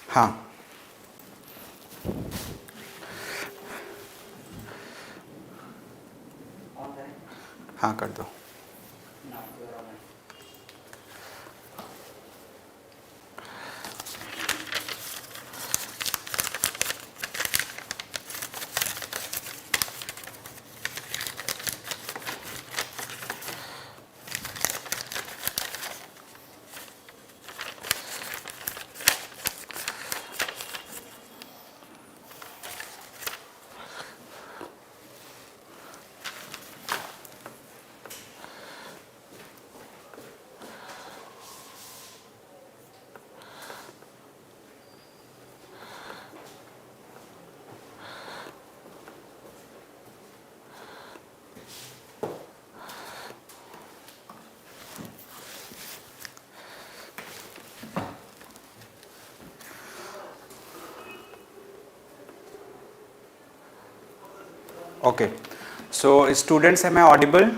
हाँ हाँ कर दो. Okay, so students, am I audible?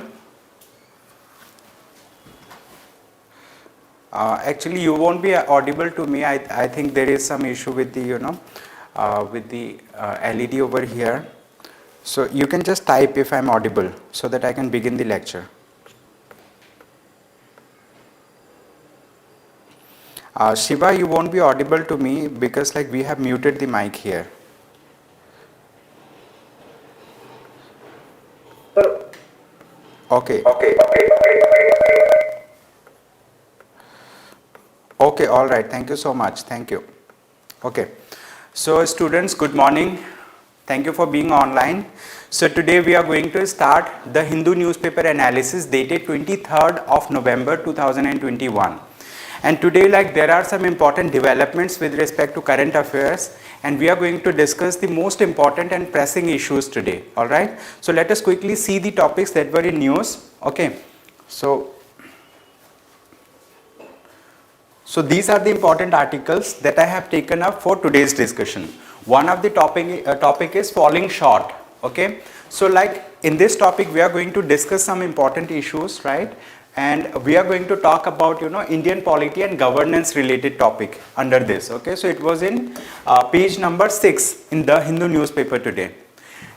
Actually, you won't be audible to me. I think there is some issue with the with the LED over here. So you can just type if I'm audible so that I can begin the lecture. Shiva, you won't be audible to me because like we have muted the mic here. Okay. Okay, all right. Thank you so much. Thank you. Okay. So students, good morning. Thank you for being online. So today we are going to start the Hindu newspaper analysis dated 23rd of November 2021. And today like there are some important developments with respect to current affairs, and we are going to discuss the most important and pressing issues today. All right. So let us quickly see the topics that were in news. Okay. So these are the important articles that I have taken up for today's discussion. One of the topic is falling short. Okay. So like in this topic we are going to discuss some important issues, right? And we are going to talk about Indian polity and governance related topic under this. Okay. So it was in page number 6 in the Hindu newspaper today.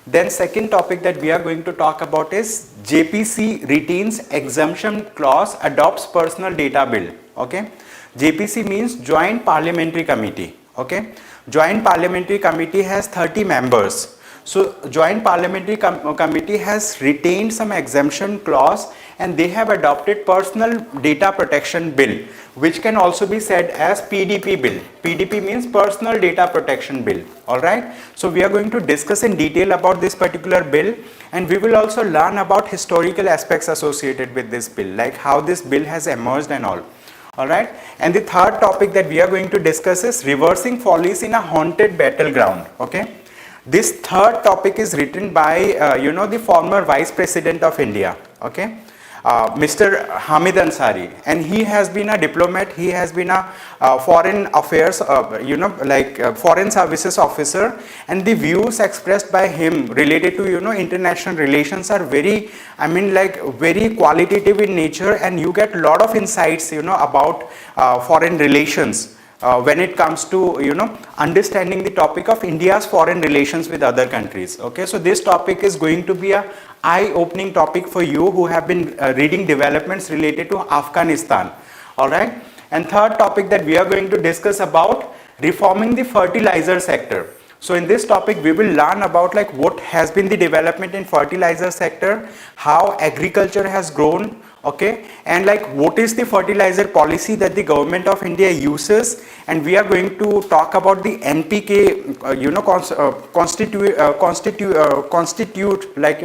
Then second topic that we are going to talk about is JPC retains exemption clause, adopts personal data bill. Okay. JPC means Joint Parliamentary Committee. Okay. Joint Parliamentary Committee has 30 members. So Joint Parliamentary Committee has retained some exemption clause and they have adopted personal data protection bill, which can also be said as PDP bill. PDP means personal data protection bill. Alright. So we are going to discuss in detail about this particular bill, and we will also learn about historical aspects associated with this bill, like how this bill has emerged and all. Alright. And the third topic that we are going to discuss is reversing follies in a haunted battleground. Okay. This third topic is written by the former Vice President of India, okay, Mr. Hamid Ansari, and he has been a diplomat. He has been a foreign affairs, foreign services officer, and the views expressed by him related to international relations are very, very qualitative in nature, and you get a lot of insights about foreign relations. When it comes to understanding the topic of India's foreign relations with other countries. Okay, so this topic is going to be a eye-opening topic for you who have been reading developments related to Afghanistan. All right, and third topic that we are going to discuss about reforming the fertilizer sector. So in this topic we will learn about like what has been the development in fertilizer sector, how agriculture has grown. Okay, and like what is the fertilizer policy that the government of India uses, and we are going to talk about the NPK constitute like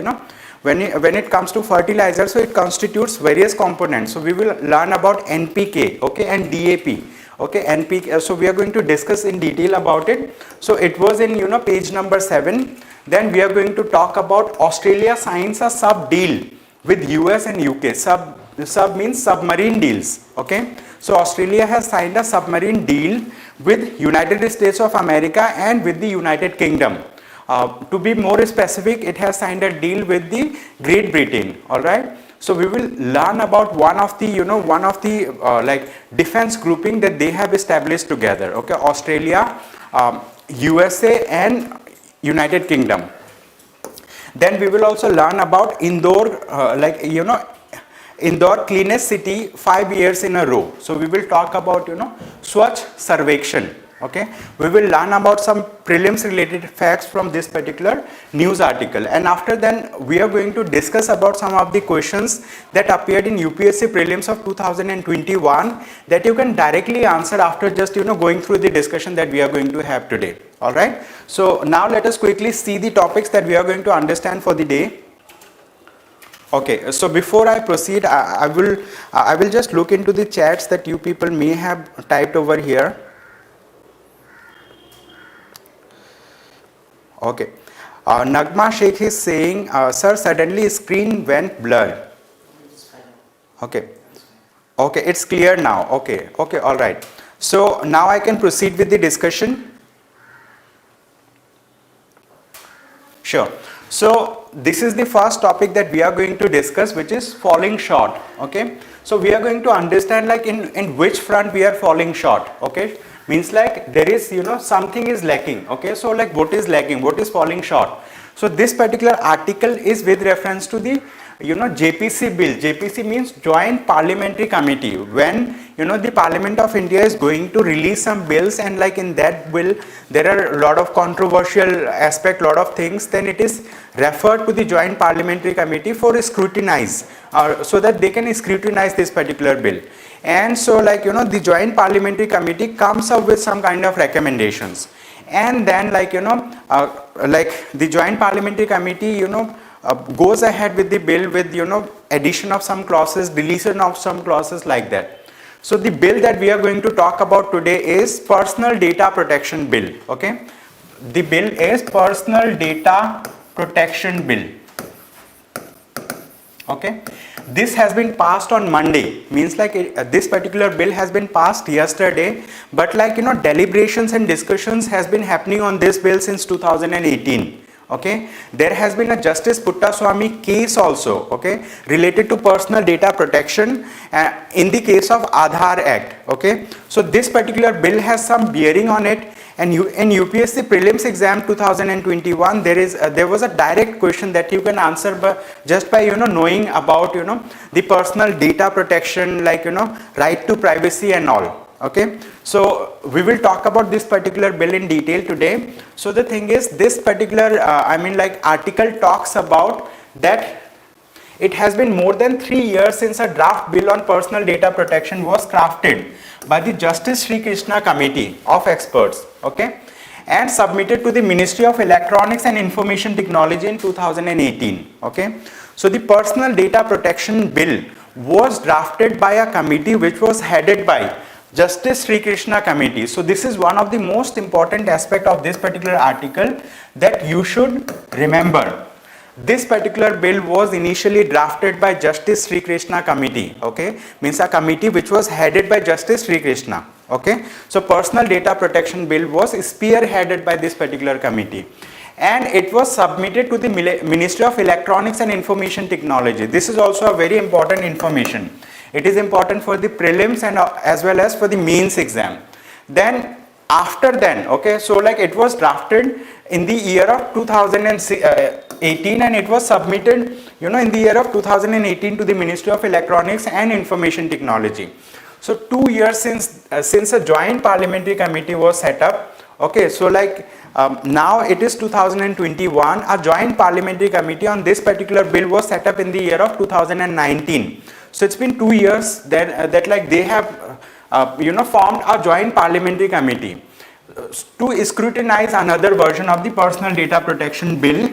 when it comes to fertilizer, so it constitutes various components. So we will learn about NPK, okay, and DAP. Okay, NPK, so we are going to discuss in detail about it. So it was in page number 7. Then we are going to talk about Australia signs a sub deal with US and UK. Sub means submarine deals. Okay, so Australia has signed a submarine deal with United States of America and with the United Kingdom. To be more specific, it has signed a deal with the Great Britain. All right. So we will learn about one of the like defense grouping that they have established together. Okay, Australia, USA and United Kingdom. Then we will also learn about Indore, Indore cleanest city 5 years in a row. So we will talk about Swachh Sarvekshan. Okay, we will learn about some prelims related facts from this particular news article, and after then we are going to discuss about some of the questions that appeared in UPSC prelims of 2021 that you can directly answer after just going through the discussion that we are going to have today. All right, so now let us quickly see the topics that we are going to understand for the day. Okay, so before I proceed, I will just look into the chats that you people may have typed over here. Okay, Nagma Sheikh is saying, sir, suddenly screen went blurred. Okay, okay, it's clear now. Okay, okay, all right. So now I can proceed with the discussion. Sure. So this is the first topic that we are going to discuss, which is falling short. Okay, so we are going to understand like in which front we are falling short. Okay, means like there is something is lacking. Okay, so like what is lacking, what is falling short. So this particular article is with reference to the JPC bill. JPC means Joint Parliamentary Committee. When the Parliament of India is going to release some bills, and like in that bill there are a lot of controversial aspect, lot of things, then it is referred to the Joint Parliamentary Committee for scrutinize, so that they can scrutinize this particular bill. And so like the Joint Parliamentary Committee comes up with some kind of recommendations, and then like the Joint Parliamentary Committee goes ahead with the bill with addition of some clauses, deletion of some clauses, like that. So the bill that we are going to talk about today is Personal Data Protection Bill. Okay, the bill is Personal Data Protection Bill. Okay, this has been passed on Monday, means like this particular bill has been passed yesterday, but like deliberations and discussions has been happening on this bill since 2018. Okay, there has been a Justice Puttaswamy case also, okay, related to personal data protection in the case of Aadhaar Act. Okay, so this particular bill has some bearing on it, and in UPSC Prelims Exam 2021 there was a direct question that you can answer just by knowing about the personal data protection, like right to privacy and all. Okay, so we will talk about this particular bill in detail today. So the thing is, this particular article talks about that it has been more than 3 years since a draft bill on personal data protection was crafted by the Justice Sri Krishna Committee of Experts, okay, and submitted to the Ministry of Electronics and Information Technology in 2018. Okay, so the Personal Data Protection Bill was drafted by a committee which was headed by Justice Sri Krishna Committee. So this is one of the most important aspect of this particular article that you should remember. This particular bill was initially drafted by Justice Sri Krishna Committee. Okay, means a committee which was headed by Justice Sri Krishna. Okay, so Personal Data Protection Bill was spearheaded by this particular committee, and it was submitted to the Ministry of Electronics and Information Technology. This is also a very important information. It is important for the prelims and as well as for the mains exam. Then after then, okay, so like it was drafted in the year of 2018, and it was submitted in the year of 2018 to the Ministry of Electronics and Information Technology. So 2 years since a joint parliamentary committee was set up. Okay, so like now it is 2021. A joint parliamentary committee on this particular bill was set up in the year of 2019. So it's been 2 years that like they have formed a joint parliamentary committee to scrutinize another version of the Personal Data Protection Bill.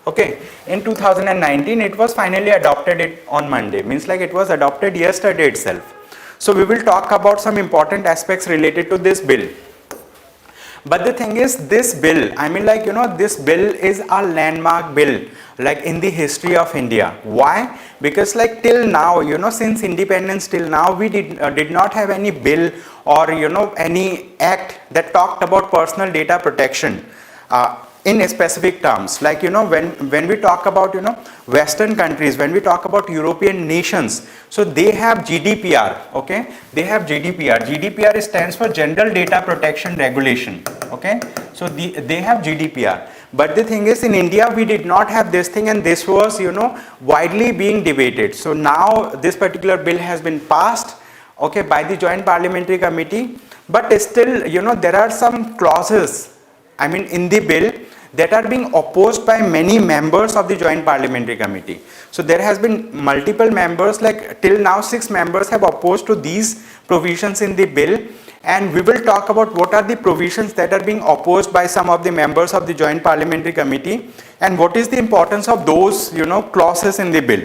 Okay, in 2019 it was finally adopted on Monday, means like it was adopted yesterday itself. So we will talk about some important aspects related to this bill. But the thing is, this bill, this bill is a landmark bill like in the history of India. Why? Because like till now, since independence till now, we did not have any bill or any act that talked about personal data protection. in specific terms, like when we talk about Western countries, when we talk about European nations, so they have GDPR. Okay, they have GDPR. GDPR stands for General Data Protection Regulation. Okay, so they have GDPR. But the thing is, in India we did not have this thing, and this was widely being debated. So now this particular bill has been passed, okay, by the Joint Parliamentary Committee, but still there are some clauses, I mean, in the bill that are being opposed by many members of the Joint Parliamentary Committee. So there has been multiple members, like till now 6 members have opposed to these provisions in the bill, and we will talk about what are the provisions that are being opposed by some of the members of the Joint Parliamentary Committee, and what is the importance of those clauses in the bill.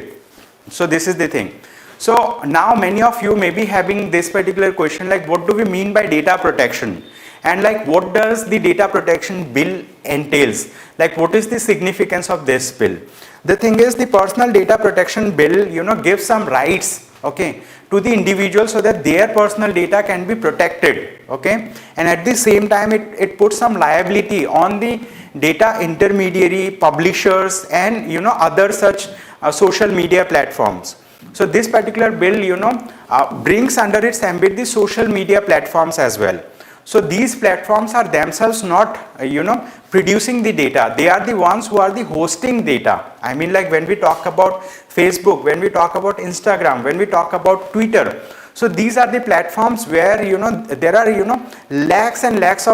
So this is the thing. So now many of you may be having this particular question, like what do we mean by data protection? And like what does the data protection bill entails? Like what is the significance of this bill? The thing is, the personal data protection bill gives some rights, okay, to the individual so that their personal data can be protected, okay, and at the same time it puts some liability on the data intermediary, publishers, and other such social media platforms. So this particular bill brings under its ambit the social media platforms as well. So these platforms are themselves not producing the data. They are the ones who are the hosting data. I mean, like when we talk about Facebook, when we talk about Instagram, when we talk about Twitter, so these are the platforms where there are lakhs and lakhs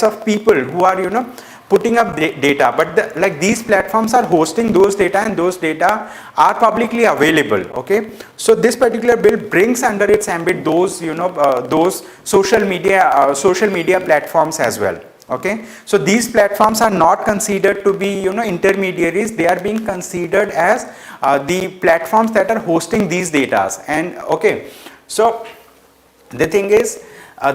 of people who are putting up data, but like these platforms are hosting those data, and those data are publicly available. Okay, so this particular bill brings under its ambit those those social media platforms as well. Okay, so these platforms are not considered to be intermediaries. They are being considered as the platforms that are hosting these data. And okay, so the thing is,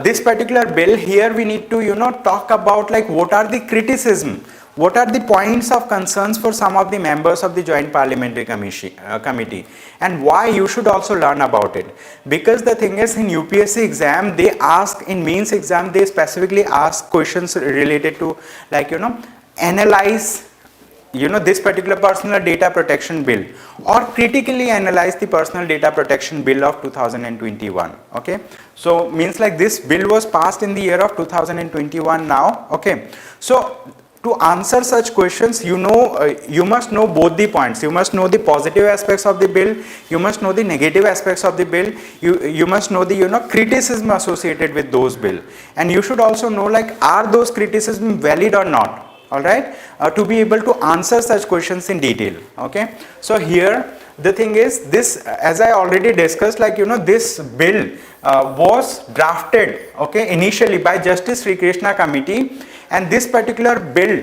this particular bill here, we need to talk about like what are the criticism, what are the points of concerns for some of the members of the Joint Parliamentary Committee, and why you should also learn about it. Because the thing is, in UPSC exam, they ask, in mains exam, they specifically ask questions related to like analyze this particular personal data protection bill, or critically analyze the personal data protection bill of 2021. Okay, so means like this bill was passed in the year of 2021 now. Okay, so to answer such questions, you must know both the points. You must know the positive aspects of the bill, you must know the negative aspects of the bill, you must know the criticism associated with those bill, and you should also know like are those criticism valid or not. All right, to be able to answer such questions in detail. Okay, so here the thing is, this, as I already discussed, like this bill was drafted, okay, initially by Justice Sri Krishna Committee, and this particular bill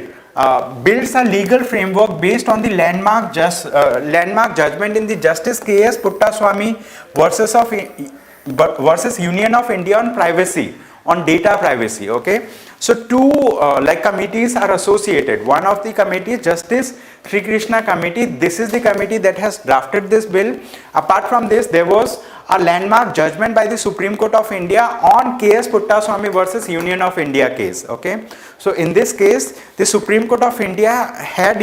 builds a legal framework based on the landmark judgment in the Justice K.S. Puttaswamy versus Union of India on privacy, on data privacy. Okay, so two like committees are associated. One of the committees, Justice Sri Krishna Committee, this is the committee that has drafted this bill. Apart from this, there was a landmark judgment by the Supreme Court of India on K.S. Puttaswamy versus Union of India case. Okay, so in this case, the Supreme Court of India had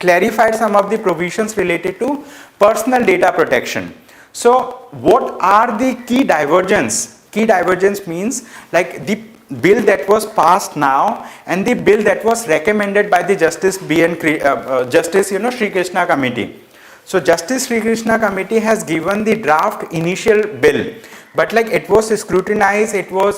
clarified some of the provisions related to personal data protection. So what are the key divergence? Key divergence means like the bill that was passed now and the bill that was recommended by the Justice Sri Krishna Committee. So Justice Sri Krishna Committee has given the draft initial bill, but like it was scrutinized, it was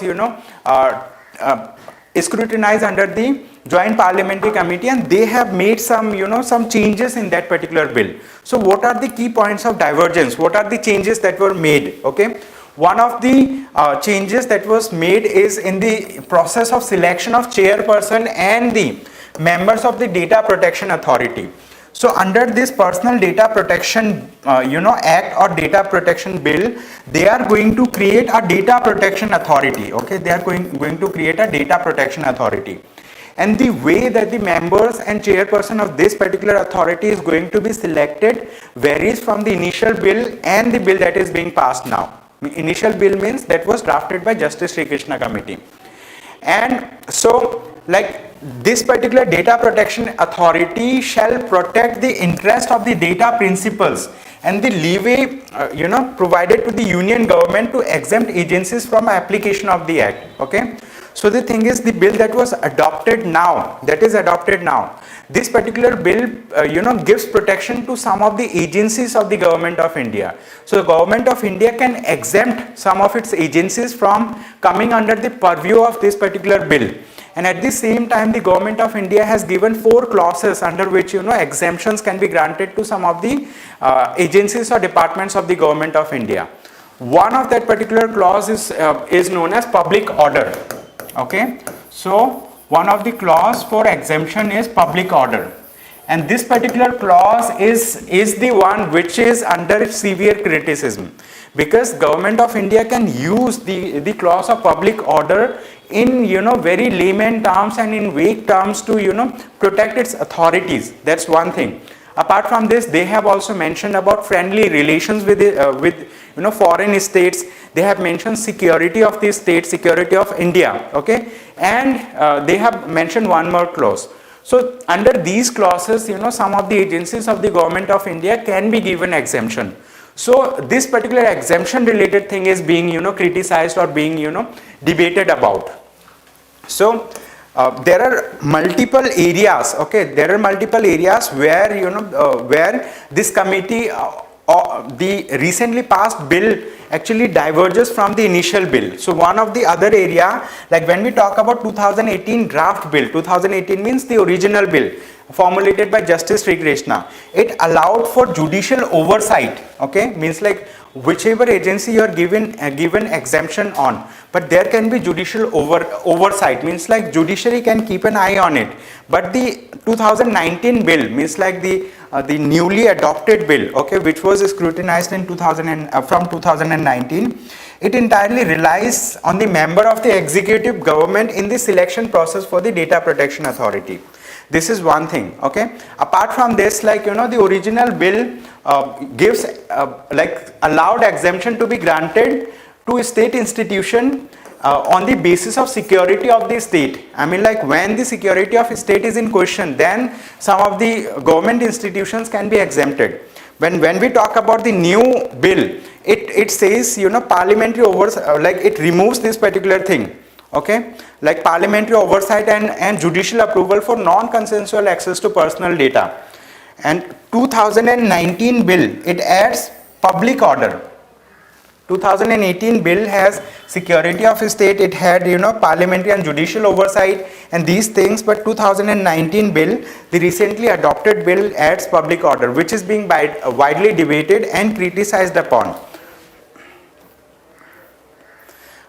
scrutinized under the Joint Parliamentary Committee, and they have made some some changes in that particular bill. So what are the key points of divergence? What are the changes that were made? Okay, one of the changes that was made is in the process of selection of chairperson and the members of the Data Protection Authority. So under this Personal Data Protection Act or Data Protection Bill, they are going to create a Data Protection Authority. Okay, they are going to create a Data Protection Authority. And the way that the members and chairperson of this particular authority is going to be selected varies from the initial bill and the bill that is being passed now. The initial bill means that was drafted by Justice Sri Krishna Committee. And so like this particular data protection authority shall protect the interest of the data principles and the leeway provided to the union government to exempt agencies from application of the act. Okay, so the thing is, the bill that was adopted now, this particular bill gives protection to some of the agencies of the government of India. So the government of India can exempt some of its agencies from coming under the purview of this particular bill. And at the same time, the government of India has given 4 clauses under which exemptions can be granted to some of the agencies or departments of the government of India. One of that particular clause is known as public order. Okay, so one of the clause for exemption is public order, and this particular clause is the one which is under severe criticism, because government of India can use the clause of public order in very layman terms and in vague terms to protect its authorities. That's one thing. Apart from this, they have also mentioned about friendly relations with foreign states. They have mentioned security of the state, security of India. Okay, and they have mentioned one more clause. So under these clauses, some of the agencies of the government of India can be given exemption. So this particular exemption related thing is being criticized or being debated about. So there are multiple areas. Okay, there are multiple areas where where this committee the recently passed bill actually diverges from the initial bill. So one of the other area, like when we talk about 2018 draft bill, 2018 means the original bill formulated by Justice Sri Krishna. It allowed for judicial oversight. Okay, means like whichever agency you are given exemption on, but there can be judicial oversight, means like judiciary can keep an eye on it. But the 2019 bill means like the newly adopted bill, okay, which was scrutinized in from 2019, it entirely relies on the member of the executive government in the selection process for the data protection authority. This is one thing. Okay, apart from this, like the original bill gives like allowed exemption to be granted to a state institution on the basis of security of the state. I mean, like when the security of a state is in question, then some of the government institutions can be exempted. When we talk about the new bill, it says parliamentary like it removes this particular thing. Okay, like parliamentary oversight and judicial approval for non-consensual access to personal data. And 2019 bill, it adds public order. 2018 bill has security of state, it had parliamentary and judicial oversight and these things, but 2019 bill, the recently adopted bill, adds public order, which is being widely debated and criticized upon.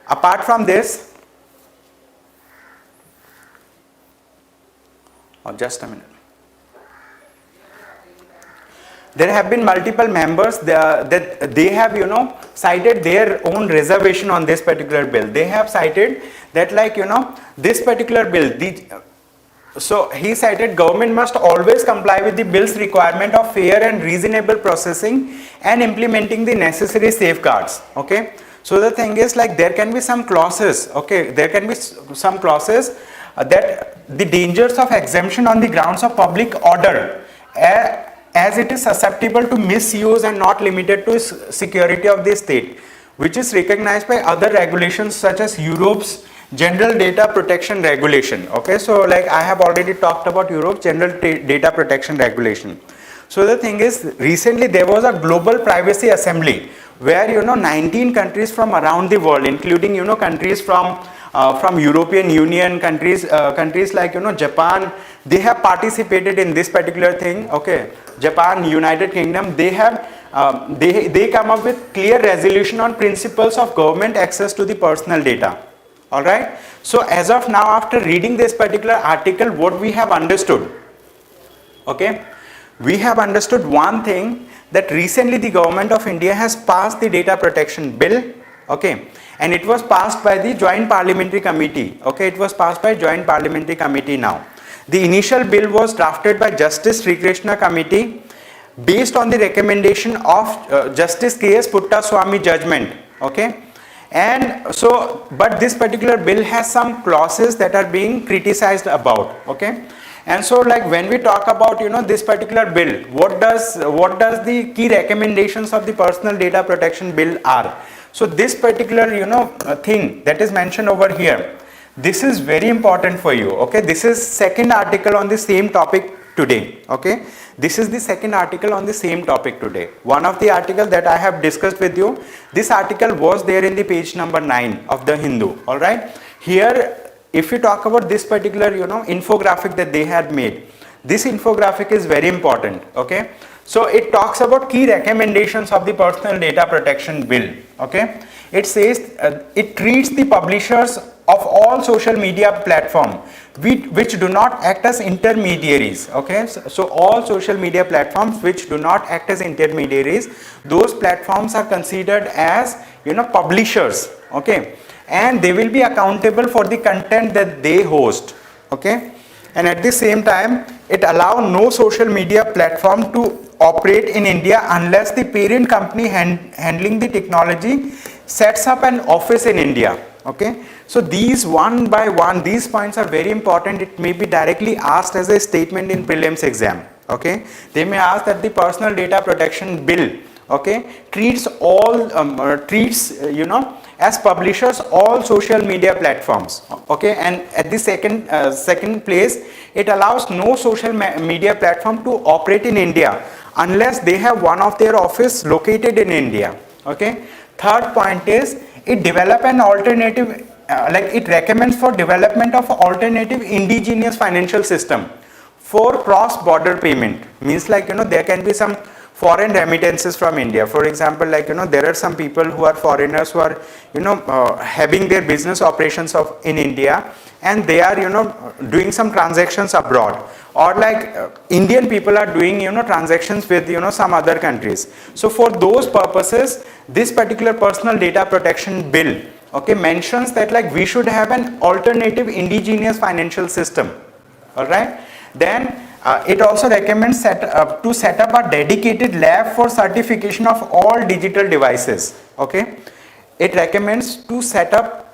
Apart from this, just a minute. There have been multiple members that they have cited their own reservation on this particular bill. They have cited that like this particular bill, so he cited government must always comply with the bill's requirement of fair and reasonable processing and implementing the necessary safeguards. Okay, so the thing is like there can be some clauses. Okay, there can be some clauses that the dangers of exemption on the grounds of public order, as it is susceptible to misuse and not limited to security of the state, which is recognized by other regulations such as Europe's General Data Protection Regulation. Okay, so like I have already talked about Europe's General Data Protection Regulation. So the thing is, recently there was a Global Privacy Assembly where 19 countries from around the world, including countries from European Union, countries like Japan, they have participated in this particular thing. Okay, Japan, United Kingdom, they have they come up with clear resolution on principles of government access to the personal data. All right, so as of now, after reading this particular article, what we have understood, okay, we have understood one thing, that recently the government of India has passed the data protection bill. Okay, and it was passed by the Joint Parliamentary Committee. Okay, it was passed by Joint Parliamentary Committee now. The initial bill was drafted by Justice Sri Krishna Committee based on the recommendation of Justice K.S. Puttaswamy judgment. Okay, And so, but this particular bill has some clauses that are being criticized about, okay. And so like when we talk about this particular bill, what does the key recommendations of the personal data protection bill are? So this particular thing that is mentioned over here, this is very important for you, okay. This is second article on the same topic today, okay. This is the second article on the same topic today. One of the article that I have discussed with you, this article was there in the page number 9 of the Hindu, all right. Here if you talk about this particular infographic that they had made, this infographic is very important, okay. So it talks about key recommendations of the personal data protection bill, okay. It says it treats the publishers of all social media platform which do not act as intermediaries, okay. So all social media platforms which do not act as intermediaries, those platforms are considered as publishers, okay, and they will be accountable for the content that they host, okay. And at the same time, it allows no social media platform to operate in India unless the parent company handling the technology sets up an office in India, okay. So these one by one, these points are very important. It may be directly asked as a statement in prelims exam, okay. They may ask that the personal data protection bill, okay, treats all as publishers all social media platforms, okay. And at the second place, it allows no social media platform to operate in India unless they have one of their office located in India, okay. Third point is it develop an alternative, it recommends for development of alternative indigenous financial system for cross-border payment. Means there can be some foreign remittances from India. For example, there are some people who are foreigners who are having their business operations in India, and they are doing some transactions abroad, or Indian people are doing transactions with some other countries. So for those purposes, this particular personal data protection bill, okay, mentions that we should have an alternative indigenous financial system, all right. Then it also recommends to set up a dedicated lab for certification of all digital devices, okay. It recommends to set up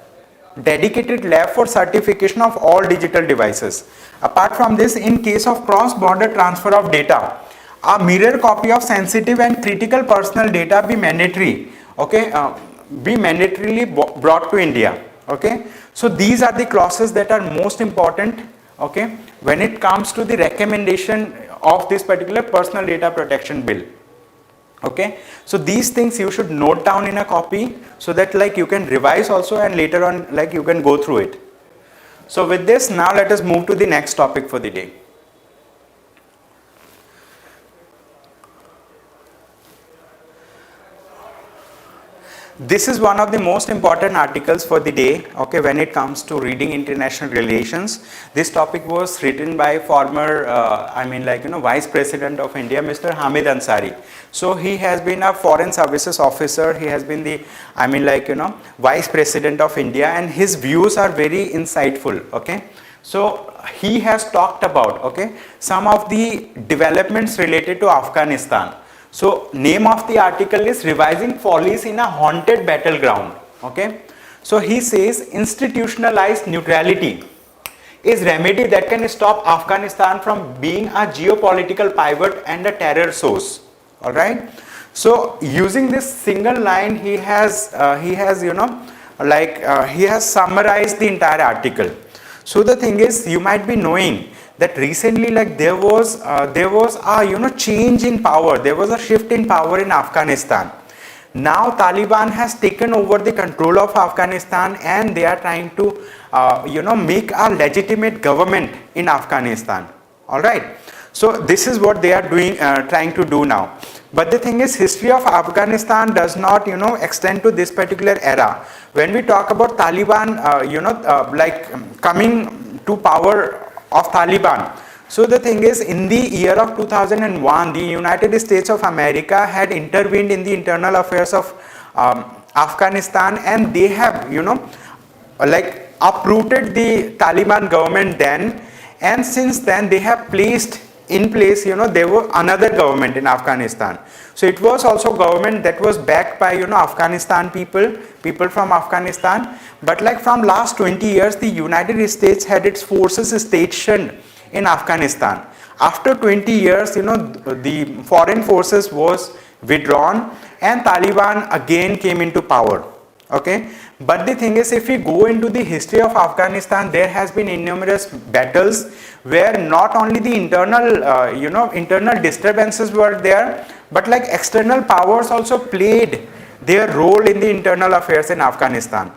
dedicated lab for certification of all digital devices. Apart from this, in case of cross-border transfer of data, a mirror copy of sensitive and critical personal data be mandatory, okay, be mandatorily brought to India, okay. So these are the clauses that are most important, okay, when it comes to the recommendation of this particular personal data protection bill, okay. So these things you should note down in a copy so that you can revise also, and later on you can go through it. So with this, now let us move to the next topic for the day. This is one of the most important articles for the day, okay, when it comes to reading international relations. This topic was written by former, Vice President of India, Mr. Hamid Ansari. So he has been a foreign services officer. He has been the, Vice President of India, and his views are very insightful, okay. So he has talked about, okay, some of the developments related to Afghanistan. So name of the article is Revising Follies in a Haunted Battleground, okay. So he says institutionalized neutrality is remedy that can stop Afghanistan from being a geopolitical pivot and a terror source, all right. So using this single line, he has summarized the entire article. So the thing is, you might be knowing that recently there was a change in power. There was a shift in power in Afghanistan. Now Taliban has taken over the control of Afghanistan, and they are trying to make a legitimate government in Afghanistan, all right. So this is what they are doing, trying to do now. But the thing is, history of Afghanistan does not extend to this particular era. When we talk about Taliban coming to power of Taliban, so the thing is, in the year of 2001, the United States of America had intervened in the internal affairs of Afghanistan, and they have uprooted the Taliban government then, and since then they have placed in place, there were another government in Afghanistan. So it was also government that was backed by, Afghanistan people from Afghanistan. But like from last 20 years, the United States had its forces stationed in Afghanistan. After 20 years, the foreign forces was withdrawn and Taliban again came into power. Okay, but the thing is, if we go into the history of Afghanistan, there has been innumerous battles where not only the internal disturbances were there, but like external powers also played their role in the internal affairs in Afghanistan.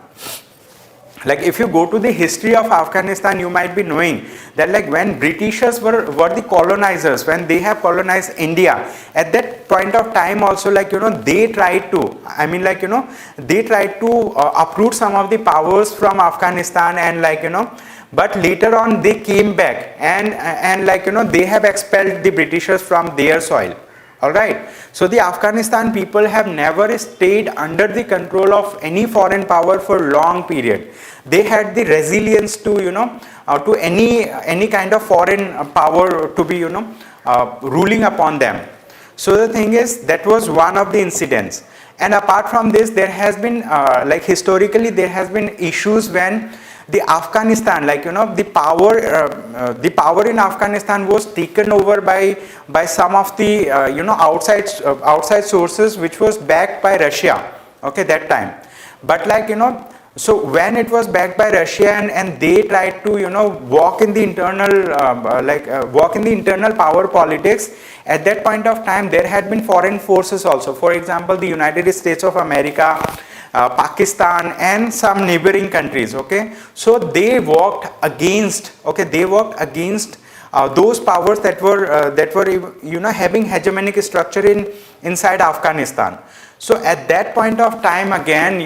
Like if you go to the history of Afghanistan, you might be knowing that like when Britishers were the colonizers, when they have colonized India, at that point of time also, like they tried to, they tried to uproot some of the powers from Afghanistan, and like but later on they came back and like they have expelled the Britishers from their soil. Alright, so the Afghanistan people have never stayed under the control of any foreign power for long period. They had the resilience to to any kind of foreign power to be ruling upon them. So the thing is, that was one of the incidents. And apart from this, there has been like historically there has been issues when the Afghanistan, like the power in Afghanistan was taken over by some of the outside sources, which was backed by Russia. Okay, that time. But like so when it was backed by Russia and they tried to walk in the internal power politics, at that point of time there had been foreign forces also. For example, the United States of America, Pakistan and some neighboring countries. Okay, so they walked against those powers that were having hegemonic structure inside Afghanistan. So at that point of time again,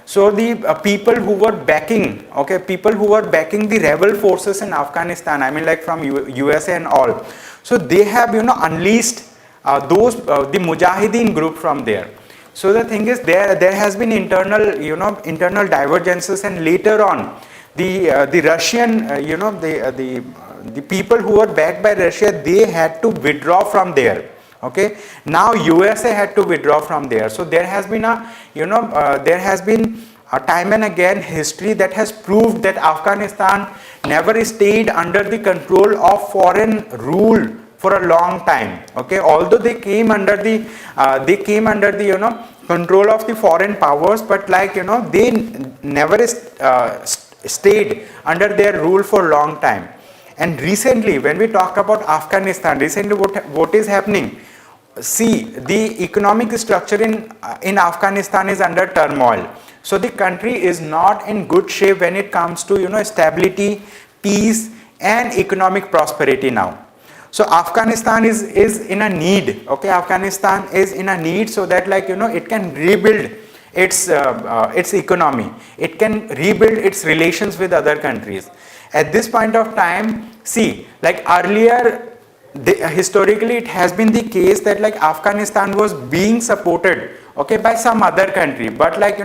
so the people who were backing the rebel forces in Afghanistan, like from USA and all, so they have unleashed the Mujahideen group from there. So the thing is, there has been internal divergences, and later on the Russian the people who were backed by Russia, they had to withdraw from there. Okay, now USA had to withdraw from there. So there has been a time and again history that has proved that Afghanistan never stayed under the control of foreign rule for a long time. Okay, although they came under the control of the foreign powers, but like they never stayed under their rule for a long time. And recently, when we talk about Afghanistan, what is happening? See, the economic structure in Afghanistan is under turmoil. So the country is not in good shape when it comes to stability, peace and economic prosperity now. So Afghanistan is in a need. Okay, Afghanistan is in a need so that like it can rebuild its economy. It can rebuild its relations with other countries. At this point of time, see, like earlier, historically it has been the case that like Afghanistan was being supported, okay, by some other country, but like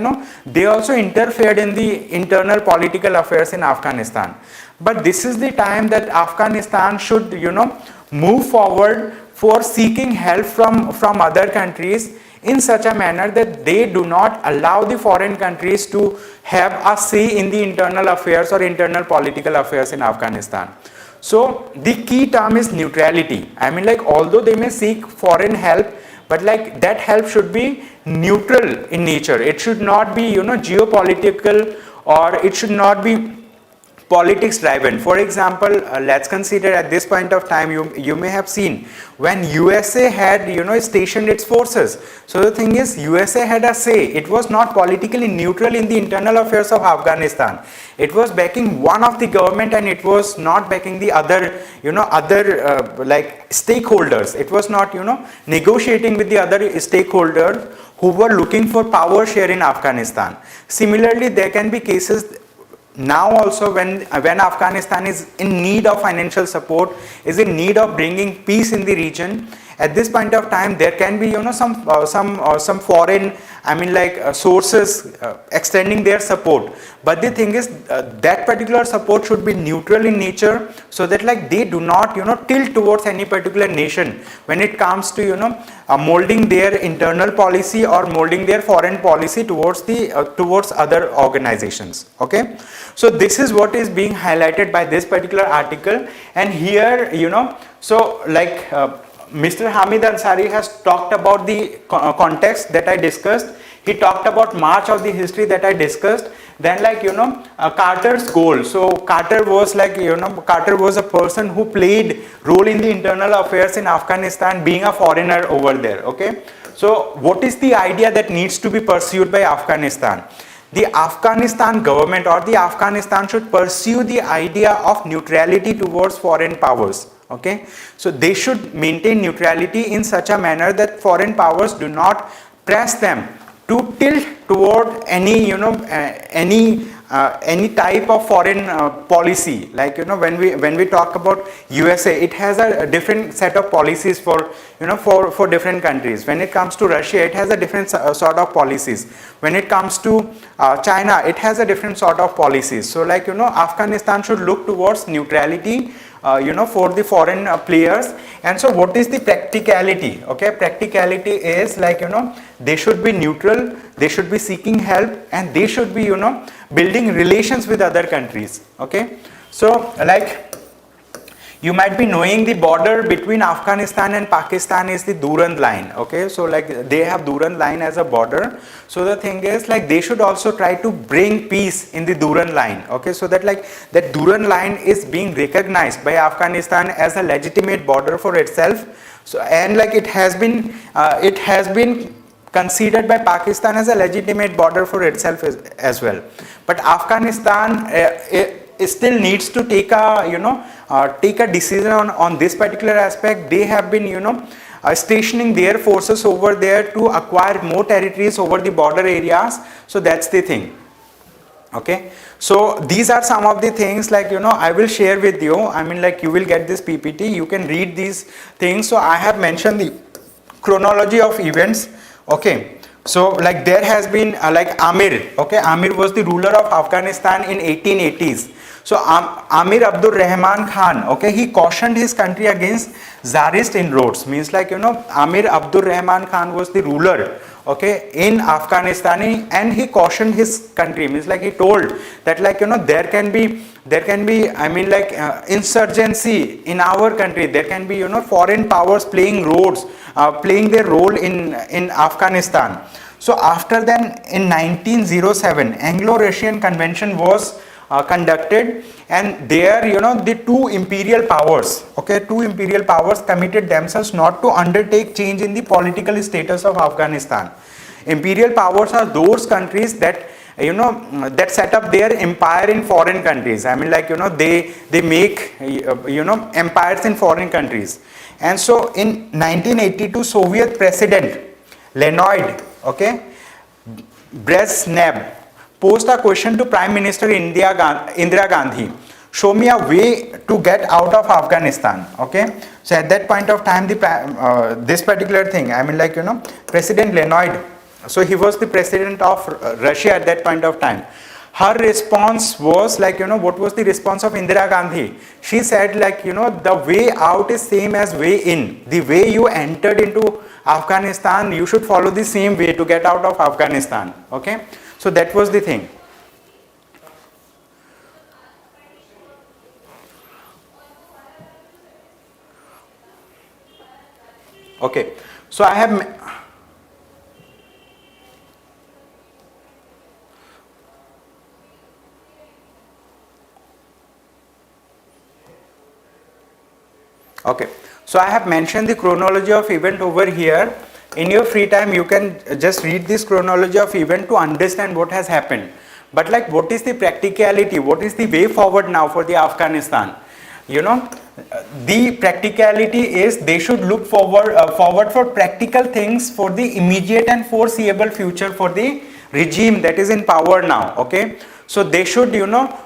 they also interfered in the internal political affairs in Afghanistan. But this is the time that Afghanistan should move forward for seeking help from other countries in such a manner that they do not allow the foreign countries to have a say in the internal affairs or internal political affairs in Afghanistan. So the key term is neutrality. Like although they may seek foreign help, but like that help should be neutral in nature. It should not be geopolitical, or it should not be politics driven. For example, let's consider at this point of time, you may have seen when USA had stationed its forces. So the thing is, USA had a say. It was not politically neutral in the internal affairs of Afghanistan. It was backing one of the government and it was not backing the other like stakeholders. It was not negotiating with the other stakeholders who were looking for power share in Afghanistan. Similarly, there can be cases now also when Afghanistan is in need of financial support, is in need of bringing peace in the region, at this point of time there can be some foreign, I mean like sources extending their support, but the thing is that particular support should be neutral in nature, so that like they do not tilt towards any particular nation when it comes to molding their internal policy or molding their foreign policy towards the towards other organizations. Okay, so this is what is being highlighted by this particular article. And here so like Mr. Hamid Ansari has talked about the context that I discussed. He talked about March of the history that I discussed. Then like Carter's goal. So Carter was like Carter was a person who played role in the internal affairs in Afghanistan, being a foreigner over there. Okay, so what is the idea that needs to be pursued by Afghanistan? The Afghanistan government or the Afghanistan should pursue the idea of neutrality towards foreign powers. Okay, so they should maintain neutrality in such a manner that foreign powers do not press them to tilt toward any any type of foreign policy. Like when we talk about USA, it has a different set of policies for for different countries. When it comes to Russia, it has a different sort of policies. When it comes to China, it has a different sort of policies. So like Afghanistan should look towards neutrality for the foreign players. And so what is the practicality? Okay, practicality is like they should be neutral, they should be seeking help, and they should be building relations with other countries. Okay, so like you might be knowing the border between Afghanistan and Pakistan is the Durand line. Okay, so like they have Durand line as a border. So the thing is like they should also try to bring peace in the Durand line. Okay, so that like that Durand line is being recognized by Afghanistan as a legitimate border for itself. So and like it has been considered by Pakistan as a legitimate border for itself as well. But Afghanistan it still needs to take a take a decision on this particular aspect. They have been stationing their forces over there to acquire more territories over the border areas. So that's the thing. Okay, so these are some of the things like I will share with you. I mean like you will get this PPT, you can read these things. So I have mentioned the chronology of events. Okay, so like there has been like Amir. Okay, Amir was the ruler of Afghanistan in 1880s. So Amir Abdur Rahman Khan, okay, he cautioned his country against Tsarist inroads. Means like Amir Abdur Rahman Khan was the ruler, okay, in Afghanistan, and he cautioned his country. Means like he told that like there can be I mean like insurgency in our country. There can be foreign powers playing their role in Afghanistan. So after then in 1907 Anglo-Russian Convention was conducted, and there the two imperial powers, okay, two imperial powers committed themselves not to undertake change in the political status of Afghanistan. Imperial powers are those countries that that set up their empire in foreign countries. I mean like they make empires in foreign countries. And so in 1982 Soviet President Leonid, okay, Brezhnev posed a question to Prime Minister Indira Gandhi: show me a way to get out of Afghanistan. Okay, so at that point of time this particular thing, I mean like President Leonid, so he was the president of Russia at that point of time. Her response was like what was the response of Indira Gandhi? She said like the way out is same as way in. The way you entered into Afghanistan, you should follow the same way to get out of Afghanistan. Okay, so that was the thing. Okay, so I have okay, so I have mentioned the chronology of event over here. In your free time you can just read this chronology of event to understand what has happened. But like what is the practicality, what is the way forward now for the Afghanistan? The practicality is they should look forward for practical things for the immediate and foreseeable future for the regime that is in power now. Okay, so they should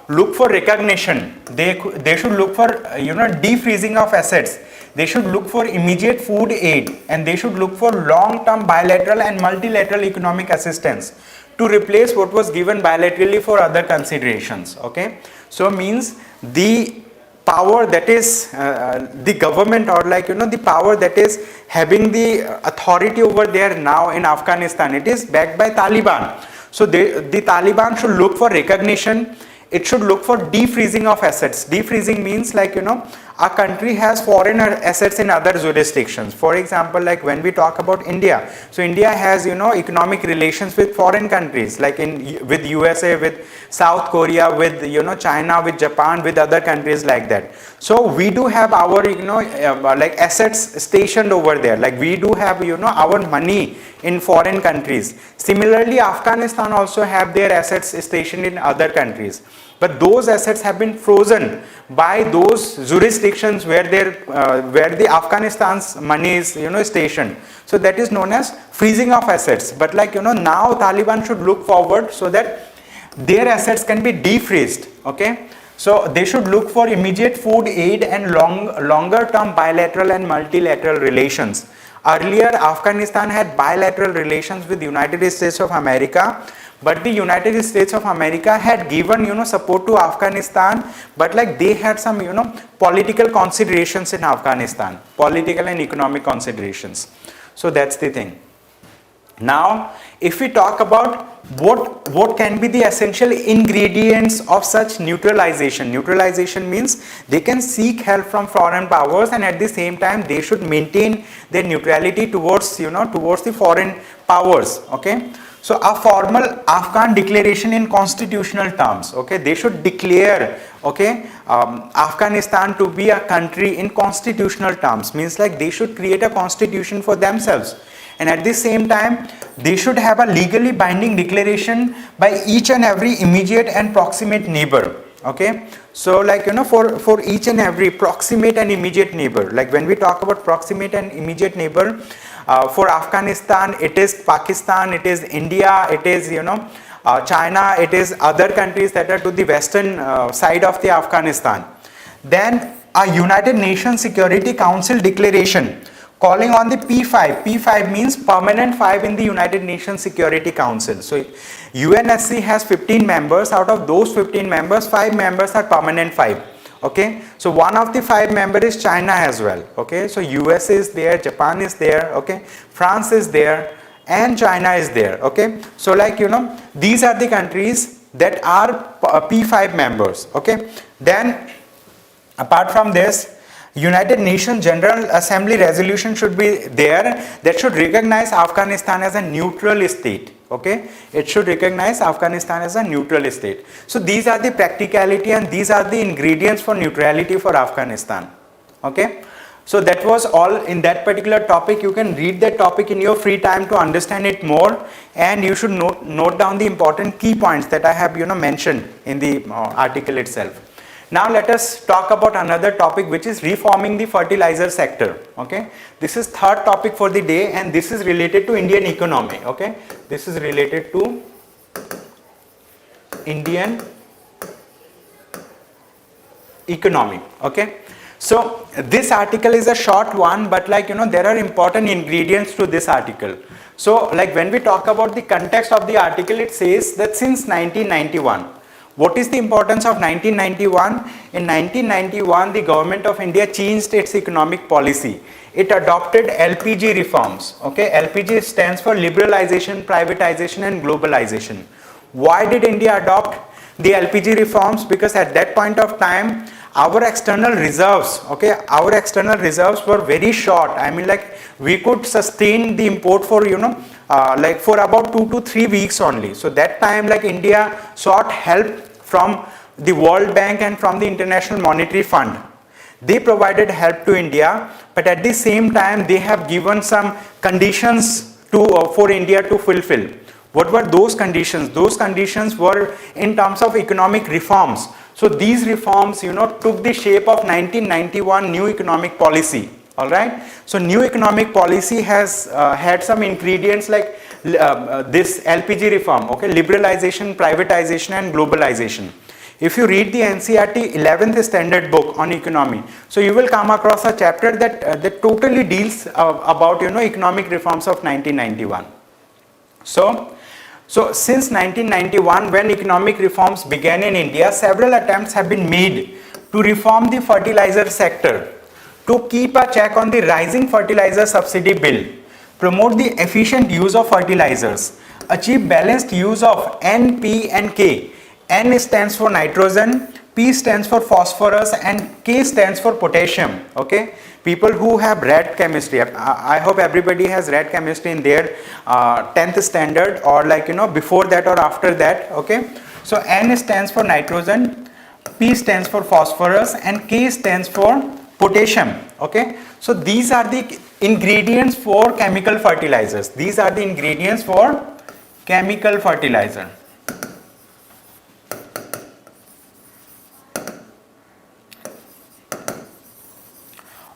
look for recognition, they should look for defreezing of assets, they should look for immediate food aid, and they should look for long-term bilateral and multilateral economic assistance to replace what was given bilaterally for other considerations. Okay, so means the power that is the government, or like the power that is having the authority over there now in Afghanistan, it is backed by Taliban. So the Taliban should look for recognition. It should look for defreezing of assets. Defreezing means like a country has foreign assets in other jurisdictions. For example, like when we talk about India, so India has economic relations with foreign countries, like with USA, with South Korea, with China, with Japan, with other countries like that. So we do have our like assets stationed over there, like we do have our money in foreign countries. Similarly, Afghanistan also have their assets stationed in other countries, but those assets have been frozen by those jurisdictions where the Afghanistan's money is stationed. So that is known as freezing of assets. But like now Taliban should look forward so that their assets can be defreezed. Okay, so they should look for immediate food aid and longer term bilateral and multilateral relations. Earlier, Afghanistan had bilateral relations with the United States of America, but the United States of America had given support to Afghanistan, but like they had some political considerations in Afghanistan, political and economic considerations. So that's the thing. Now, if we talk about what can be the essential ingredients of such neutralization. Neutralization means they can seek help from foreign powers, and at the same time they should maintain their neutrality towards towards the foreign powers. Okay, so a formal Afghan declaration in constitutional terms. Okay, they should declare Afghanistan to be a country in constitutional terms, means like they should create a constitution for themselves. And at the same time, they should have a legally binding declaration by each and every immediate and proximate neighbor. Okay, so like for each and every proximate and immediate neighbor, like when we talk about proximate and immediate neighbor, for Afghanistan it is Pakistan, it is India, it is China, it is other countries that are to the western side of the Afghanistan. Then a United Nations Security Council declaration calling on the P5. P5 means permanent 5 in the United Nations Security Council. So UNSC has 15 members. Out of those 15 members, 5 members are permanent 5. Okay, so one of the 5 members is China as well. Okay, so US is there, Japan is there, okay, France is there, and China is there. Okay, so like these are the countries that are P5 members. Okay, then apart from this, United Nations General Assembly resolution should be there that should recognize Afghanistan as a neutral state. Okay, it should recognize Afghanistan as a neutral state. So these are the practicality and these are the ingredients for neutrality for Afghanistan. Okay, so that was all in that particular topic. You can read that topic in your free time to understand it more, and you should note down the important key points that I have mentioned in the article itself. Now let us talk about another topic, which is reforming the fertilizer sector. Okay, this is third topic for the day, and this is related to Indian economy. Okay, this is related to Indian economy. Okay, so this article is a short one, but like there are important ingredients to this article. So like when we talk about the context of the article, it says that since 1991. What is the importance of 1991? In 1991, the government of India changed its economic policy. It adopted Lpg reforms. Okay, Lpg stands for liberalization, privatization and globalization. Why did India adopt the Lpg reforms? Because at that point of time, our external reserves, our external reserves were very short. I mean, like we could sustain the import for like for about 2 to 3 weeks only. So that time, like India sought help from the World Bank and from the International Monetary Fund. They provided help to India, but at the same time they have given some conditions for India to fulfill. What were those conditions? Those conditions were in terms of economic reforms. So these reforms took the shape of 1991 new economic policy. All right, so new economic policy has had some ingredients like this Lpg reform, liberalization, privatization and globalization. If you read the NCERT 11th standard book on economy, so you will come across a chapter that totally deals about economic reforms of 1991. So since 1991, when economic reforms began in India, several attempts have been made to reform the fertilizer sector, to keep a check on the rising fertilizer subsidy bill, promote the efficient use of fertilizers, achieve balanced use of N, P and K. N stands for nitrogen, P stands for phosphorus and K stands for potassium. Okay, people who have read chemistry, I hope everybody has read chemistry in their 10th standard, or before that or after that. Okay, so N stands for nitrogen, P stands for phosphorus and K stands for potassium. Okay, so these are the ingredients for chemical fertilizers. These are the ingredients for chemical fertilizer.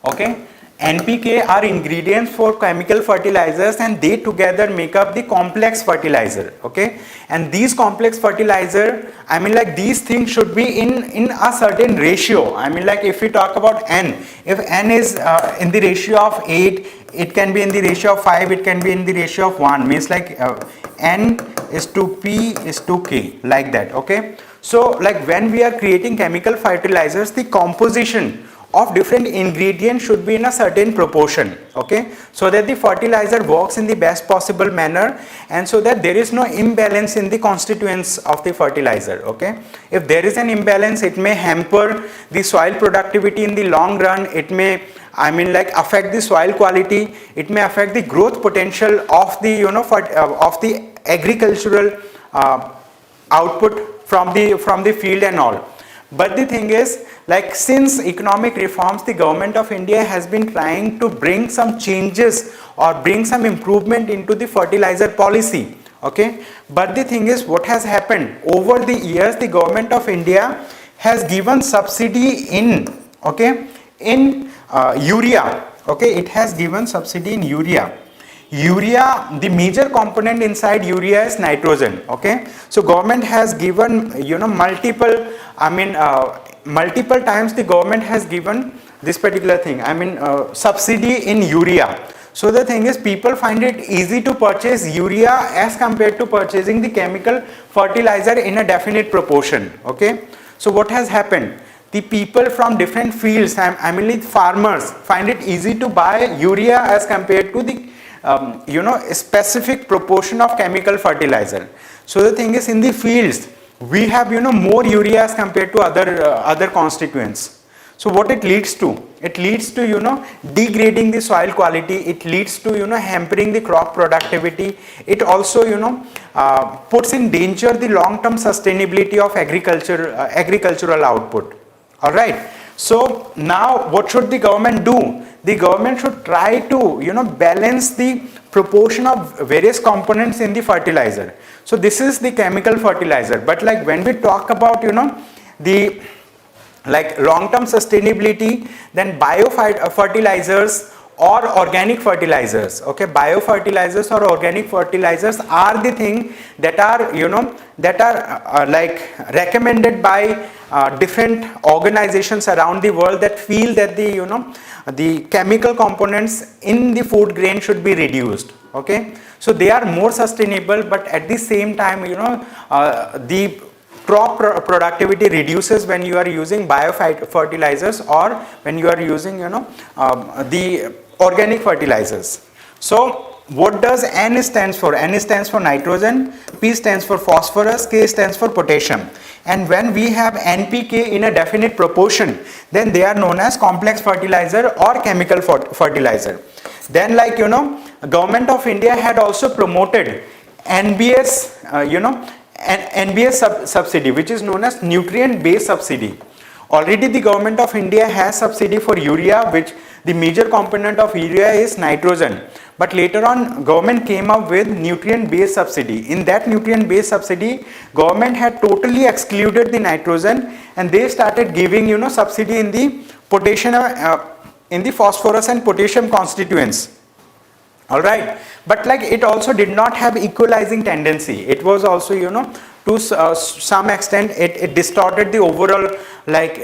Okay, NPK are ingredients for chemical fertilizers and they together make up the complex fertilizer. Okay, and these complex fertilizer, these things should be in a certain ratio. If we talk about N, if N is in the ratio of 8, it can be in the ratio of 5, it can be in the ratio of 1, means N is to P is to K, like that. Okay, so when we are creating chemical fertilizers, the composition of different ingredients should be in a certain proportion. Okay, so that the fertilizer works in the best possible manner and so that there is no imbalance in the constituents of the fertilizer. Okay, if there is an imbalance, it may hamper the soil productivity in the long run. It may affect the soil quality, it may affect the growth potential of the of the agricultural output from the field and all. But the thing is, since economic reforms, the government of India has been trying to bring some changes or bring some improvement into the fertilizer policy. Okay, but the thing is, what has happened over the years, the government of India has given subsidy in urea. Okay, it has given subsidy in urea. Urea, the major component inside urea is nitrogen. Okay, so government has given multiple times the government has given this particular thing, subsidy in urea. So the thing is, people find it easy to purchase urea as compared to purchasing the chemical fertilizer in a definite proportion. Okay, so what has happened? The people from different fields, farmers, find it easy to buy urea as compared to the specific proportion of chemical fertilizer. So the thing is, in the fields we have more urea as compared to other constituents. So what it leads to? It leads to degrading the soil quality. It leads to hampering the crop productivity. It also puts in danger the long-term sustainability of agricultural output. All right. So now what should the government do? The government should try to balance the proportion of various components in the fertilizer. So this is the chemical fertilizer, but when we talk about the long-term sustainability, then biofertilizers or organic fertilizers. Okay, biofertilizers or organic fertilizers are the thing that are recommended by different organizations around the world that feel that the chemical components in the food grain should be reduced. Okay, so they are more sustainable, but at the same time the crop productivity reduces when you are using biofertilizers or when you are using the organic fertilizers. So what does N stands for? N stands for nitrogen, P stands for phosphorus, K stands for potassium. And when we have NPK in a definite proportion, then they are known as complex fertilizer or chemical fertilizer. Then government of India had also promoted NBS, NBS subsidy, which is known as nutrient based subsidy. Already the government of India has subsidy for urea, which the major component of urea is nitrogen. But later on, government came up with nutrient based subsidy. In that nutrient based subsidy, government had totally excluded the nitrogen and they started giving subsidy in the potassium, in the phosphorus and potassium constituents. All right, but it also did not have equalizing tendency. It was also to to some extent it distorted the overall like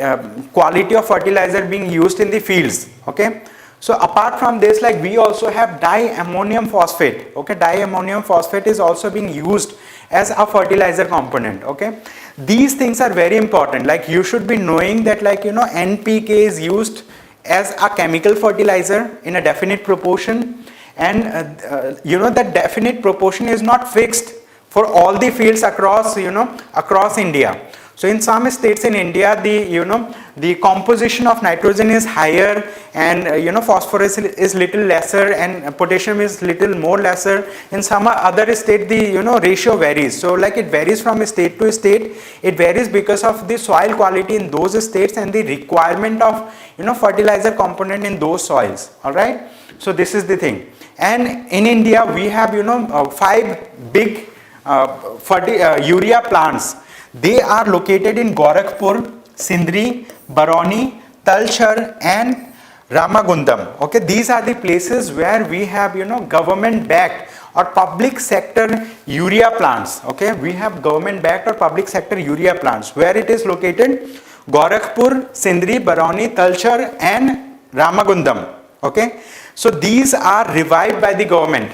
quality of fertilizer being used in the fields. Okay, so apart from this, like we also have diammonium phosphate. Okay, diammonium phosphate is also being used as a fertilizer component. Okay, these things are very important. Like you should be knowing that, like NPK is used as a chemical fertilizer in a definite proportion, and that definite proportion is not fixed for all the fields across across India. So in some states in India, the composition of nitrogen is higher, and phosphorus is little lesser, and potassium is little more lesser. In some other state, the ratio varies. So like it varies from state to state. It varies because of the soil quality in those states and the requirement of fertilizer component in those soils. All right. So this is the thing. And in India, we have 5 big urea plants. They are located in Gorakhpur, Sindri, Barauni, Talcher and Ramagundam. Okay, these are the places where we have government backed or public sector urea plants. Okay, we have government backed or public sector urea plants. Where it is located? Gorakhpur, Sindri, Barauni, Talcher and Ramagundam. Okay, so these are revived by the government.